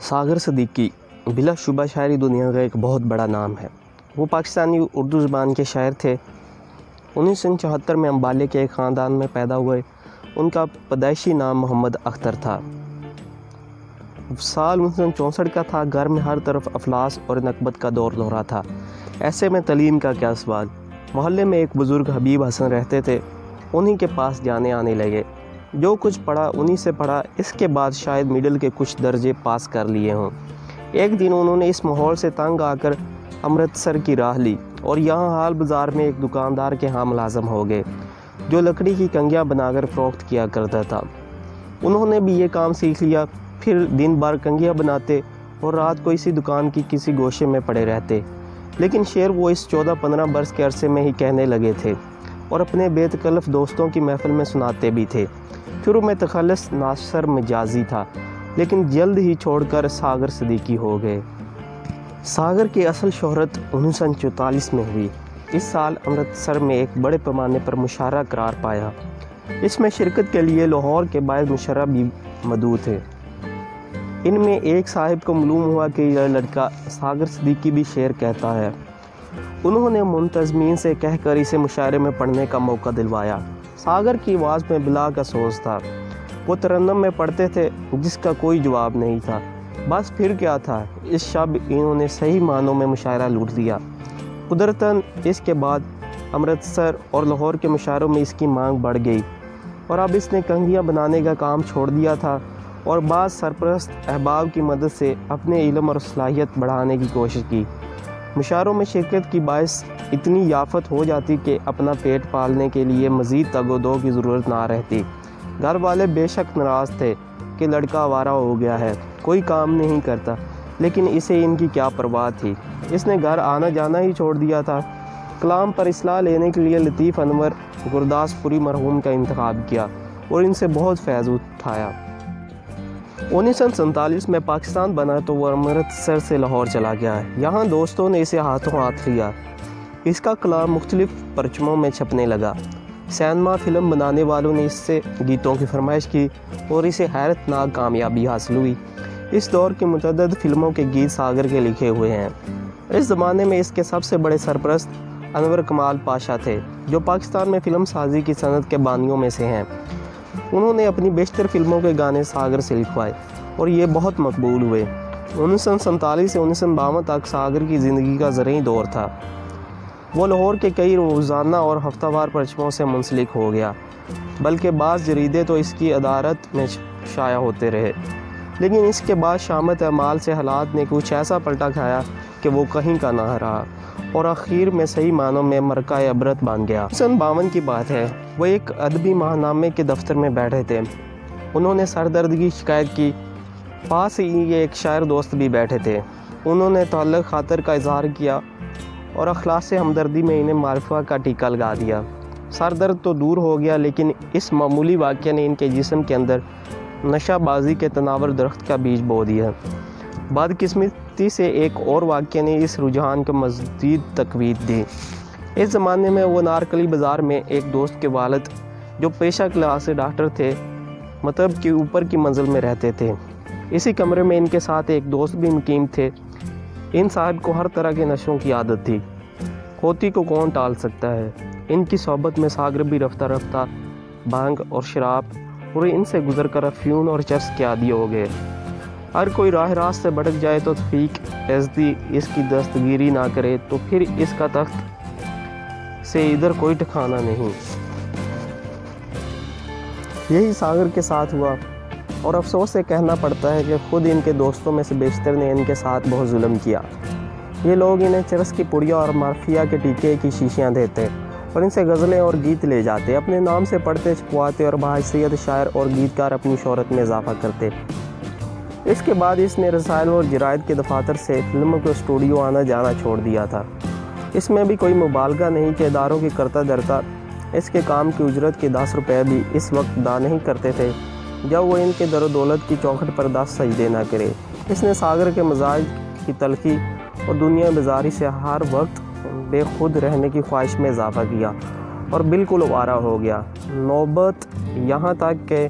सागर सिद्दीकी बिला शुबा शायरी दुनिया का एक बहुत बड़ा नाम है। वो पाकिस्तानी उर्दू ज़बान के शायर थे। 1974 में अम्बाले के एक ख़ानदान में पैदा हुए। उनका पैदाइशी नाम मोहम्मद अख्तर था। साल 1964 का था। घर में हर तरफ अफलास और नकबत का दौर दौरा था। ऐसे में तलीम का क्या सवाल। मोहल्ले में एक बुज़ुर्ग हबीब हसन रहते थे। उन्हीं के पास जाने आने लगे। जो कुछ पढ़ा उन्हीं से पढ़ा। इसके बाद शायद मिडिल के कुछ दर्जे पास कर लिए हों। एक दिन उन्होंने इस माहौल से तंग आकर अमृतसर की राह ली और यहाँ हाल बाज़ार में एक दुकानदार के यहाँ मुलाज़म हो गए, जो लकड़ी की कंगियाँ बनाकर फ़रोख्त किया करता था। उन्होंने भी ये काम सीख लिया। फिर दिन भर कंगियाँ बनाते और रात को इसी दुकान की किसी गोशे में पड़े रहते। लेकिन शेर वो इस 14-15 बरस के अरसे में ही कहने लगे थे और अपने बेतकल्लफ दोस्तों की महफिल में सुनाते भी थे। शुरू में तखल्लुस नासर मजाजी था, लेकिन जल्द ही छोड़कर सागर सिद्दीकी हो गए। सागर की असल शोहरत 1944 में हुई। इस साल अमृतसर में एक बड़े पैमाने पर मुशायरा करार पाया। इसमें शिरकत के लिए लाहौर के बायद मुशर्रफ भी मौजूद थे। इनमें एक साहिब को मालूम हुआ कि यह लड़का सागर सिद्दीकी भी शेर कहता है। उन्होंने मुंतज़मीन से कहकर इसे मुशायरे में पढ़ने का मौका दिलवाया। सागर की आवाज़ में बिला का सोच था। वो तरन्नुम में पढ़ते थे जिसका कोई जवाब नहीं था। बस फिर क्या था, इस शब इन्होंने सही मानों में मुशायरा लूट दिया। कुदरतन इसके बाद अमृतसर और लाहौर के मुशायरों में इसकी मांग बढ़ गई और अब इसने कंगियाँ बनाने का काम छोड़ दिया था और बाज़ सरपरस्त अहबाब की मदद से अपने इल्म और सलाहियत बढ़ाने की कोशिश की। मुशायरों में शिरकत की बायस इतनी याफत हो जाती कि अपना पेट पालने के लिए मज़ीद तगोदो की ज़रूरत ना रहती। घर वाले बेशक नाराज़ थे कि लड़का आवारा हो गया है, कोई काम नहीं करता, लेकिन इसे इनकी क्या परवाह थी। इसने घर आना जाना ही छोड़ दिया था। कलाम पर इस्लाह लेने के लिए लतीफ़ अनवर गुरदासपुरी मरहूम का इंतखाब किया और इनसे बहुत फैज़ उठाया। 1947 में पाकिस्तान बना तो वह अमृतसर से लाहौर चला गया है। यहाँ दोस्तों ने इसे हाथों हाथ लिया। इसका कलाम मुख्तलिफ परचमों में छपने लगा। सिनेमा फिल्म बनाने वालों ने इससे गीतों की फरमाइश की और इसे हैरतनाक कामयाबी हासिल हुई। इस दौर की मुतअद्दिद फिल्मों के गीत सागर के लिखे हुए हैं। इस ज़माने में इसके सबसे बड़े सरपरस्त अनवर कमाल पाशा थे, जो पाकिस्तान में फ़िल्म साजी की सनत के बानियों में से हैं। उन्होंने अपनी बेशतर फिल्मों के गाने सागर से लिखवाए और ये बहुत मकबूल हुए। 1947 से 1952 तक सागर की ज़िंदगी का ज़रूरी दौर था। वो लाहौर के कई रोज़ाना और हफ्तावार परचमों से मुंसलिक हो गया, बल्कि बाज़ जरीदे तो इसकी अदारत में शाया होते रहे। लेकिन इसके बाद शामत अमाल से हालात ने कुछ ऐसा पलटा खाया कि वो कहीं का ना रहा और आखिर में सही मानों में मरका इबरत बन गया। 1952 की बात है। वो एक अदबी माहनामे के दफ्तर में बैठे थे। उन्होंने सरदर्द की शिकायत की। पास ही ये एक शायर दोस्त भी बैठे थे। उन्होंने ताल्लुक़ खातर का इजहार किया और अखलास से हमदर्दी में इन्हें मारिफा का टीका लगा दिया। सरदर्द तो दूर हो गया, लेकिन इस मामूली वाक़या ने इनके जिस्म के अंदर नशाबाजी के तनावर दरख्त का बीज बो दिया। बदकिस्मती से एक और वाक़या ने इस रुझान को मज़ीद तक़वीत दी। इस ज़माने में वो नारकली बाज़ार में एक दोस्त के वालिद, जो पेशा क्लास से डॉक्टर थे, मतलब कि ऊपर की मंजिल में रहते थे। इसी कमरे में इनके साथ एक दोस्त भी मुकीम थे। इन साहब को हर तरह के नशों की आदत थी। होती को कौन टाल सकता है। इनकी सोहबत में सागर भी रफ्ता रफ्ता भांग और शराब और इनसे गुजर कर अफ्यून और चर्स के आदी हो गए। हर कोई राह रास्त से भटक जाए तो तौफीक एज़दी इसकी दस्तगीरी ना करे तो फिर इसका तख्त से इधर कोई ठिकाना नहीं। यही सागर के साथ हुआ और अफसोस से कहना पड़ता है कि ख़ुद इनके दोस्तों में से बेशतर ने इनके साथ बहुत जुल्म किया। ये लोग इन्हें चरस की पुड़िया और मार्फिया के टीके की शीशियाँ देते और इनसे गज़लें और गीत ले जाते, अपने नाम से पढ़ते छपवाते और बाहैसियत शायर और गीतकार अपनी शोहरत में इजाफा करते। इसके बाद इसने रसायल और जरायद के दफातर से फिल्मों के स्टूडियो आना जाना छोड़ दिया था। इसमें भी कोई मुबालगा नहीं कि इदारों की करता धरता इसके काम की उजरत के 10 रुपये भी इस वक्त अदा नहीं करते थे जब वो इनके दर दौलत की चौखट पर 10 सजदे ना करे। इसने सागर के मजाज की तलखी और दुनिया बाजारी से हर वक्त बेखुद रहने की ख्वाहिश में इजाफा किया और बिल्कुल आवारा हो गया। नौबत यहाँ तक कि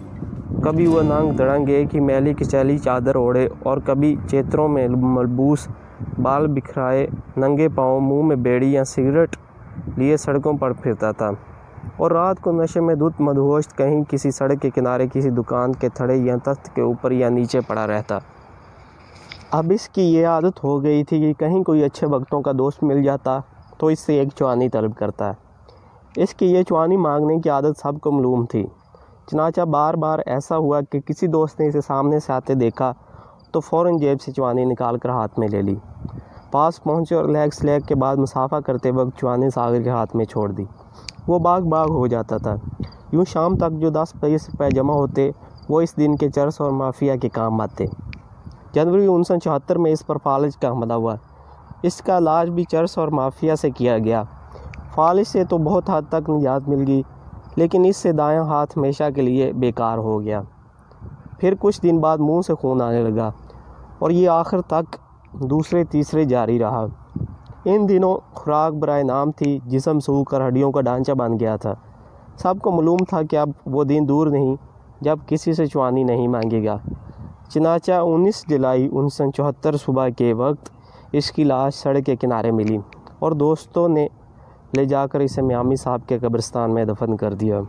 کبھی وہ ننگ دڑنگ ایک ہی میلی کچیلی چادر اوڑھے اور کبھی چیتروں میں ملبوس بال بکھرائے ننگے پاؤں منہ میں بیڑی یا سگریٹ لیے سڑکوں پر پھرتا تھا، اور رات کو نشے میں دھت مدہوش کہیں کسی سڑک کے کنارے کسی دکان کے تھڑے یا تخت کے اوپر یا نیچے پڑا رہتا۔ اب اس کی یہ عادت ہو گئی تھی کہ کہیں کوئی اچھے وقتوں کا دوست مل جاتا تو اس سے ایک چوانی طلب کرتا۔ اس کی یہ چوانی مانگنے کی عادت سب کو معلوم تھی، چنانچہ بار بار ایسا ہوا کہ کسی دوست نے اسے سامنے سے آتے دیکھا تو فوراً جیب سے چوانی نکال کر ہاتھ میں لے لی، پاس پہنچے اور لیگ سلیگ کے بعد مسافہ کرتے وقت چوانی ساغر کے ہاتھ میں چھوڑ دی۔ وہ باغ باغ ہو جاتا تھا۔ یوں شام تک جو 10-20 روپے جمع ہوتے وہ اس دن کے چرس اور مافیا کے کام آتے۔ جنوری 1974 میں اس پر فالج کا حملہ ہوا۔ اس کا علاج بھی چرس اور مافیا سے کیا گیا۔ فالج سے تو بہت حد تک نجات مل گئی، لیکن اس سے دایاں ہاتھ ہمیشہ کے لیے بیکار ہو گیا۔ پھر کچھ دن بعد منہ سے خون آنے لگا، اور یہ آخر تک دوسرے تیسرے جاری رہا۔ ان دنوں خوراک برائے نام تھی، جسم سوکھ کر ہڈیوں کا ڈھانچہ بن گیا تھا۔ سب کو معلوم تھا کہ اب وہ دن دور نہیں جب کسی سے چوانی نہیں مانگے گا۔ چنانچہ 19 جولائی 1974 صبح کے وقت اس کی لاش سڑک کے کنارے ملی، اور دوستوں نے لے جا کر اسے میامی صاحب کے قبرستان میں دفن کر دیا۔